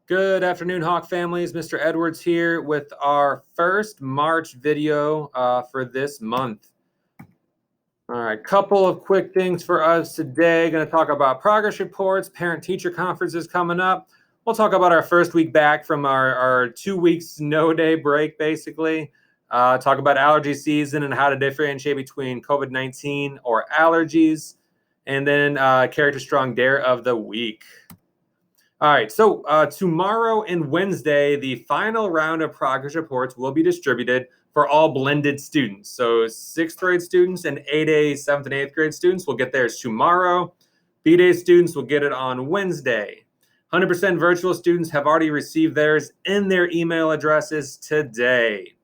Good afternoon, Hawk families. Mr. Edwards here with our first March video for this month. All right, couple of quick things for us today. Going to talk about progress reports, parent-teacher conferences coming up. We'll talk about our first week back from our 2 weeks snow day break, basically. Talk about allergy season and how to differentiate between COVID-19 or allergies. And then Character Strong Dare of the Week. All right, so tomorrow and Wednesday, the final round of progress reports will be distributed for all blended students. So 6th grade students and 8A, 7th and 8th grade students will get theirs tomorrow. B-Day students will get it on Wednesday. 100% virtual students have already received theirs in their email addresses today.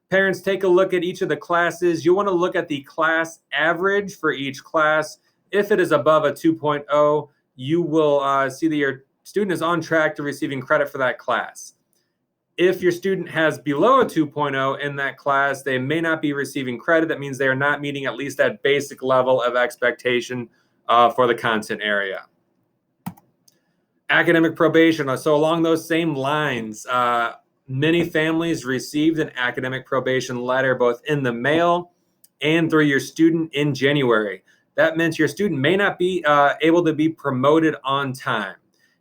Parents, take a look at each of the classes. You want to look at the class average for each class. If it is above a 2.0, you will see that your student is on track to receiving credit for that class. If your student has below a 2.0 in that class, they may not be receiving credit. That means they are not meeting at least that basic level of expectation for the content area. Academic probation. So along those same lines, many families received an academic probation letter both in the mail and through your student in January. That meant your student may not be able to be promoted on time.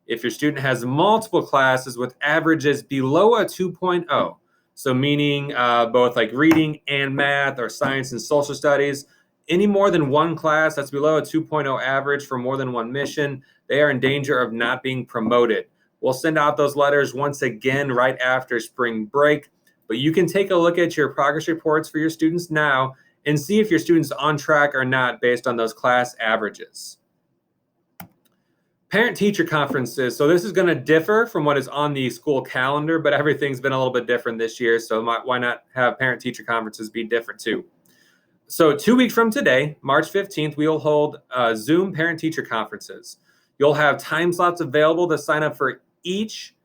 If your student has multiple classes with averages below a 2.0, so meaning both like reading and math or science and social studies, any more than one class that's below a 2.0 average for more than one mission, they are in danger of not being promoted. We'll send out those letters once again right after spring break, but you can take a look at your progress reports for your students now and see if your student's on track or not based on those class averages. Parent-teacher conferences. So this is going to differ from what is on the school calendar, but everything's been a little bit different this year. So why not have parent-teacher conferences be different too? So 2 weeks from today, March 15th, we will hold Zoom parent-teacher conferences. You'll have time slots available to sign up for each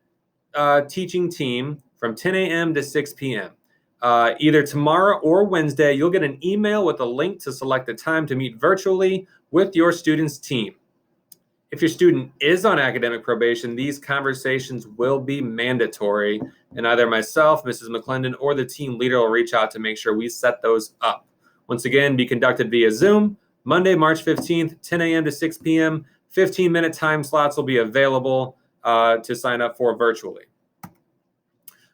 teaching team from 10 a.m. to 6 p.m. Either tomorrow or Wednesday, you'll get an email with a link to select the time to meet virtually with your student's team. If your student is on academic probation, these conversations will be mandatory, and either myself, Mrs. McClendon, or the team leader will reach out to make sure we set those up. Once again, be conducted via Zoom, Monday, March 15th, 10 a.m. to 6 p.m. 15-minute time slots will be available to sign up for virtually.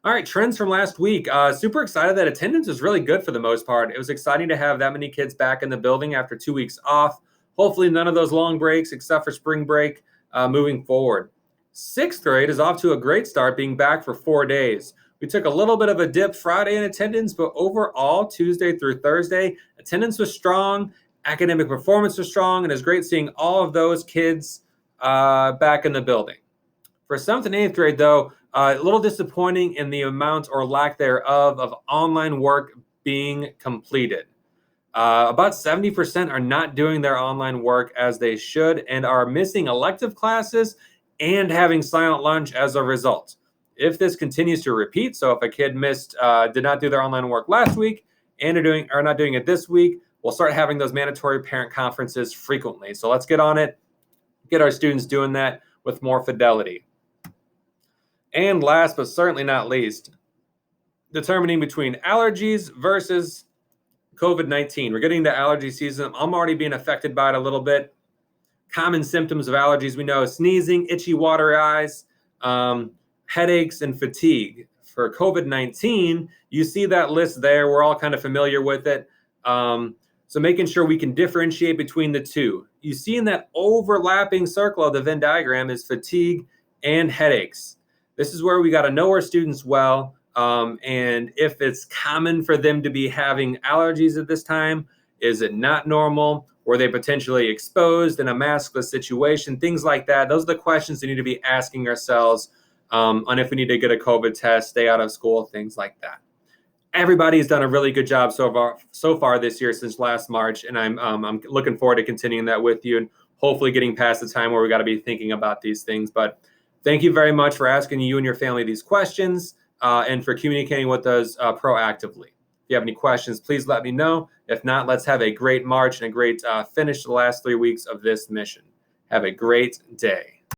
All right, trends from last week. Super excited that attendance was really good for the most part. It was exciting to have that many kids back in the building after 2 weeks off. Hopefully none of those long breaks except for spring break moving forward. 6th grade is off to a great start, being back for 4 days. We took a little bit of a dip Friday in attendance, but overall, Tuesday through Thursday, attendance was strong, academic performance was strong, and it's great seeing all of those kids back in the building. For 7th and 8th grade, though, a little disappointing in the amount or lack thereof of online work being completed. About 70% are not doing their online work as they should and are missing elective classes and having silent lunch as a result. If this continues to repeat, so if a kid did not do their online work last week and are not doing it this week, we'll start having those mandatory parent conferences frequently. So let's get on it, get our students doing that with more fidelity. And last but certainly not least, determining between allergies versus COVID-19. We're getting to allergy season. I'm already being affected by it a little bit. Common symptoms of allergies we know: sneezing, itchy, watery eyes, headaches, and fatigue. For COVID-19, you see that list there. We're all kind of familiar with it. So making sure we can differentiate between the two. You see in that overlapping circle of the Venn diagram is fatigue and headaches. This is where we got to know our students well. And if it's common for them to be having allergies at this time, is it not normal? Were they potentially exposed in a maskless situation? Things like that. Those are the questions we need to be asking ourselves on if we need to get a COVID test, stay out of school, things like that. Everybody's done a really good job so far this year since last March, and I'm looking forward to continuing that with you and hopefully getting past the time where we got to be thinking about these things. But thank you very much for asking you and your family these questions. And for communicating with us proactively. If you have any questions, please let me know. If not, let's have a great March and a great finish to the last 3 weeks of this mission. Have a great day.